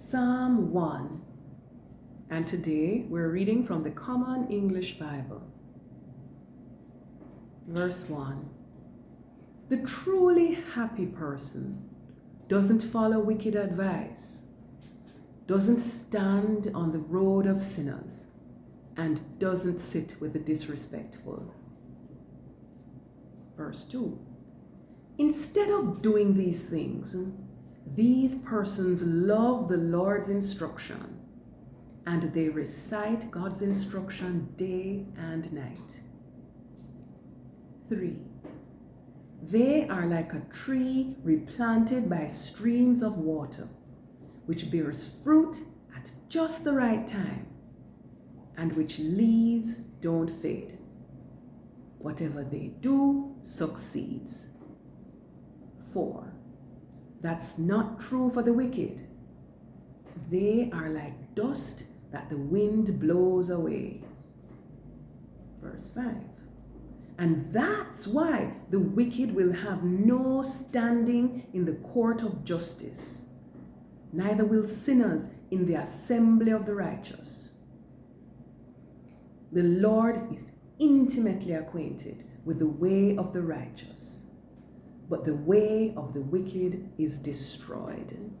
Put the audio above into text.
Psalm 1. And today we're reading from the Common English Bible. Verse 1. The truly happy person doesn't follow wicked advice, doesn't stand on the road of sinners, and doesn't sit with the disrespectful. Verse 2. Instead of doing these things, these persons love the Lord's instruction, and they recite God's instruction day and night. 3. They are like a tree replanted by streams of water, which bears fruit at just the right time, and which leaves don't fade. Whatever they do succeeds. 4. That's not true for the wicked. They are like dust that the wind blows away. Verse 5. And that's why the wicked will have no standing in the court of justice, neither will sinners in the assembly of the righteous. The Lord is intimately acquainted with the way of the righteous, but the way of the wicked is destroyed.